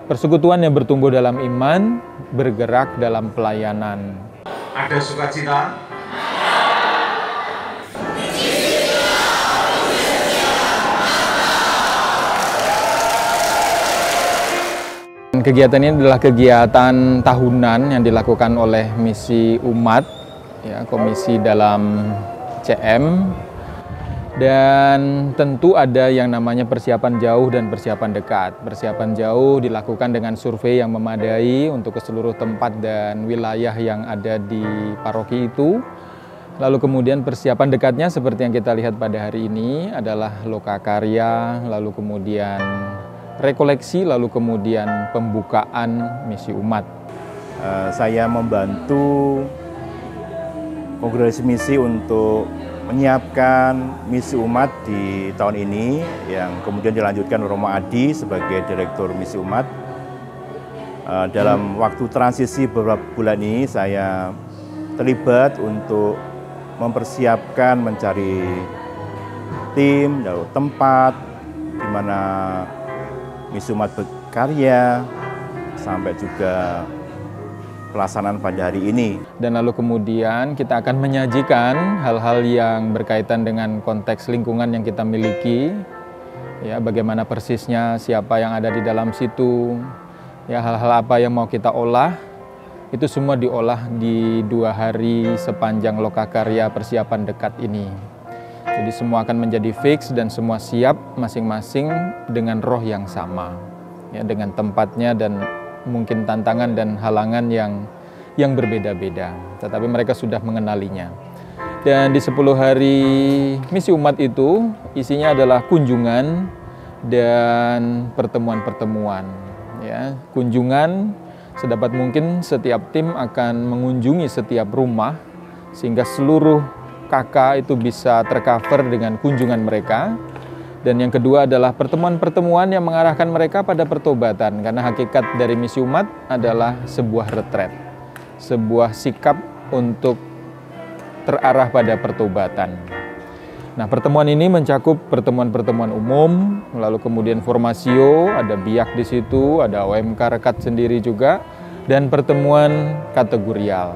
Persekutuan yang bertumbuh dalam iman, bergerak dalam pelayanan. Ada sukacita, kegiatan ini adalah kegiatan tahunan yang dilakukan oleh Misi Umat, ya, Komisi dalam CM, dan tentu ada yang namanya persiapan jauh dan persiapan dekat. Persiapan jauh dilakukan dengan survei yang memadai untuk ke seluruh tempat dan wilayah yang ada di paroki itu. Lalu kemudian persiapan dekatnya seperti yang kita lihat pada hari ini adalah lokakarya, lalu kemudian rekoleksi, lalu kemudian pembukaan Misi Umat. Saya membantu Kongregasi Misi untuk menyiapkan Misi Umat di tahun ini, yang kemudian dilanjutkan Romo Adi sebagai Direktur Misi Umat. Dalam waktu transisi beberapa bulan ini saya terlibat untuk mempersiapkan, mencari tim, lalu tempat di mana Misi Umat berkarya, sampai juga pelaksanaan pada hari ini. Dan lalu kemudian kita akan menyajikan hal-hal yang berkaitan dengan konteks lingkungan yang kita miliki, ya, bagaimana persisnya, siapa yang ada di dalam situ, ya, hal-hal apa yang mau kita olah, itu semua diolah di 2 hari sepanjang lokakarya persiapan dekat ini. Jadi semua akan menjadi fix dan semua siap masing-masing dengan roh yang sama, ya, dengan tempatnya dan mungkin tantangan dan halangan yang berbeda-beda, tetapi mereka sudah mengenalinya. Dan di 10 hari Misi Umat itu isinya adalah kunjungan dan pertemuan-pertemuan, ya. Kunjungan sedapat mungkin setiap tim akan mengunjungi setiap rumah sehingga seluruh kakak itu bisa tercover dengan kunjungan mereka. Dan yang kedua adalah pertemuan-pertemuan yang mengarahkan mereka pada pertobatan, karena hakikat dari Misi Umat adalah sebuah retret, sebuah sikap untuk terarah pada pertobatan. Nah, pertemuan ini mencakup pertemuan-pertemuan umum, lalu kemudian formasio, ada biak di situ, ada OMK rekat sendiri juga, dan pertemuan kategorial.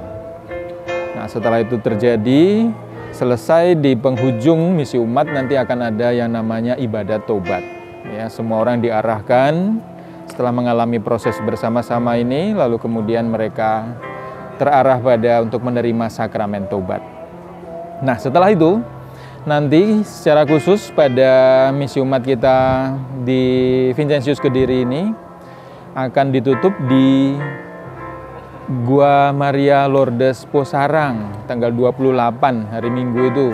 Nah, setelah itu terjadi, selesai di penghujung Misi Umat nanti akan ada yang namanya ibadat tobat. Ya, semua orang diarahkan setelah mengalami proses bersama-sama ini, lalu kemudian mereka terarah pada untuk menerima sakramen tobat. Nah, setelah itu nanti secara khusus pada Misi Umat kita di Vincentius Kediri ini akan ditutup di Gua Maria Lourdes Posarang tanggal 28 hari Minggu itu,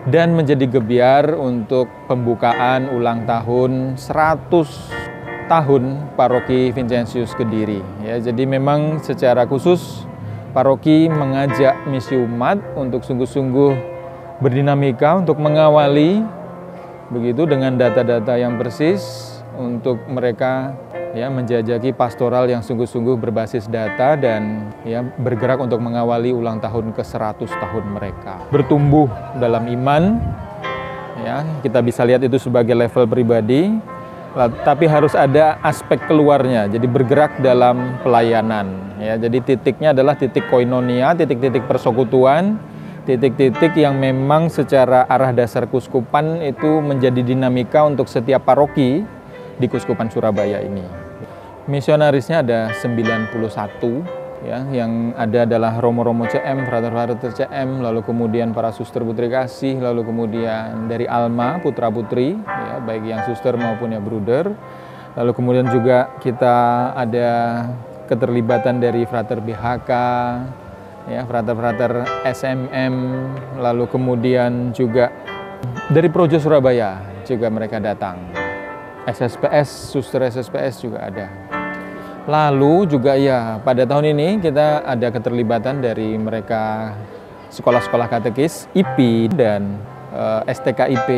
dan menjadi gebiar untuk pembukaan ulang tahun 100 tahun Paroki Vincentius Kediri, ya. Jadi memang secara khusus paroki mengajak Misi Umat untuk sungguh-sungguh berdinamika untuk mengawali begitu dengan data-data yang persis untuk mereka, ya, menjajaki pastoral yang sungguh-sungguh berbasis data dan, ya, bergerak untuk mengawali ulang tahun ke-100 tahun mereka. Bertumbuh dalam iman, ya, kita bisa lihat itu sebagai level pribadi, tapi harus ada aspek keluarnya, jadi bergerak dalam pelayanan, ya. Jadi titiknya adalah titik koinonia, titik-titik persekutuan, titik-titik yang memang secara arah dasar kuskupan itu menjadi dinamika untuk setiap paroki di Kuskupan Surabaya ini. Misionarisnya ada 91, ya, yang ada adalah Romo-Romo CM, Frater-Frater CM, lalu kemudian para suster putri kasih, lalu kemudian dari Alma putra-putri, ya, baik yang suster maupun yang bruder. Lalu kemudian juga kita ada keterlibatan dari Frater BHK, ya, Frater-Frater SMM, lalu kemudian juga dari Projo Surabaya juga mereka datang. SSPS, suster SSPS juga ada. Lalu juga, ya, pada tahun ini kita ada keterlibatan dari mereka sekolah-sekolah katekis, IP dan STKIP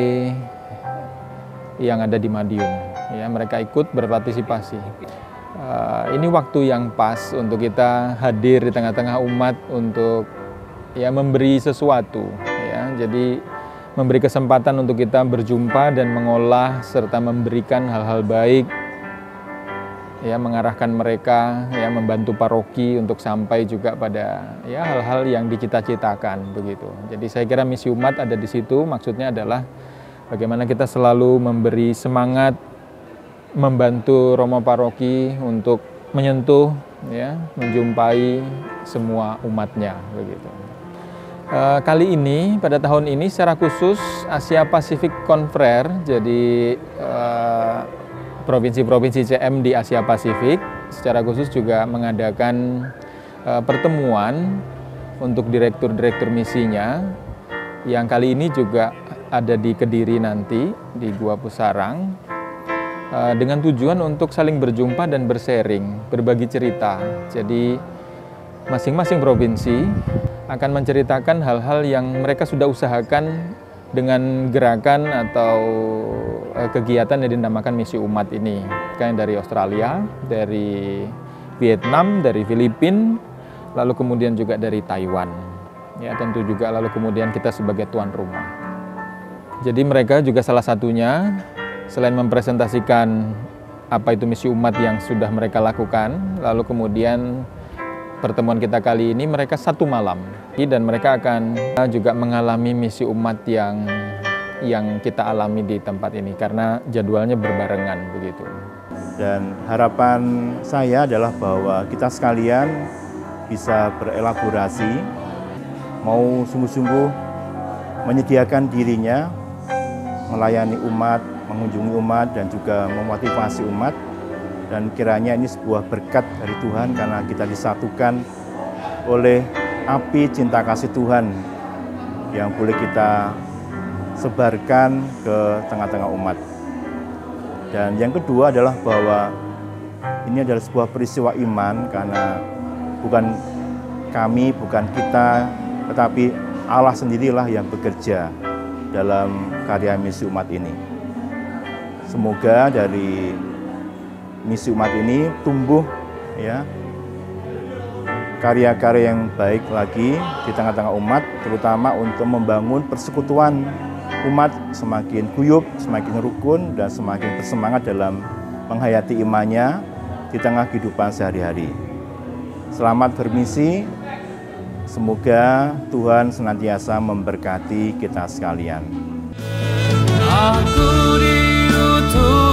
yang ada di Madiun. Ya, mereka ikut berpartisipasi. Ini waktu yang pas untuk kita hadir di tengah-tengah umat untuk, ya, memberi sesuatu. Ya, jadi memberi kesempatan untuk kita berjumpa dan mengolah serta memberikan hal-hal baik, ya mengarahkan mereka, ya membantu paroki untuk sampai juga pada ya hal-hal yang dicita-citakan begitu. Jadi saya kira misi umat ada di situ, maksudnya adalah bagaimana kita selalu memberi semangat, membantu romo paroki untuk menyentuh, ya, menjumpai semua umatnya begitu. Kali ini pada tahun ini secara khusus Asia Pasifik Confrere, jadi provinsi-provinsi CM di Asia Pasifik secara khusus juga mengadakan pertemuan untuk direktur-direktur misinya yang kali ini juga ada di Kediri nanti di Gua Pusarang dengan tujuan untuk saling berjumpa dan bersharing, berbagi cerita. Jadi masing-masing provinsi akan menceritakan hal-hal yang mereka sudah usahakan dengan gerakan atau kegiatan yang dinamakan misi umat ini. Kayak dari Australia, dari Vietnam, dari Filipina, lalu kemudian juga dari Taiwan. Ya, tentu juga lalu kemudian kita sebagai tuan rumah. Jadi mereka juga salah satunya selain mempresentasikan apa itu misi umat yang sudah mereka lakukan, lalu kemudian pertemuan kita kali ini mereka satu malam dan mereka akan juga mengalami misi umat yang kita alami di tempat ini karena jadwalnya berbarengan begitu. Dan harapan saya adalah bahwa kita sekalian bisa berelaborasi, mau sungguh-sungguh menyediakan dirinya, melayani umat, mengunjungi umat dan juga memotivasi umat. Dan kiranya ini sebuah berkat dari Tuhan karena kita disatukan oleh api cinta kasih Tuhan yang boleh kita sebarkan ke tengah-tengah umat. Dan yang kedua adalah bahwa ini adalah sebuah peristiwa iman karena bukan kami, bukan kita, tetapi Allah sendirilah yang bekerja dalam karya misi umat ini. Semoga dari misi umat ini tumbuh ya karya-karya yang baik lagi di tengah-tengah umat, terutama untuk membangun persekutuan umat semakin guyup, semakin rukun dan semakin bersemangat dalam menghayati imannya di tengah kehidupan sehari-hari. Selamat bermisi, semoga Tuhan senantiasa memberkati kita sekalian. Aku diutus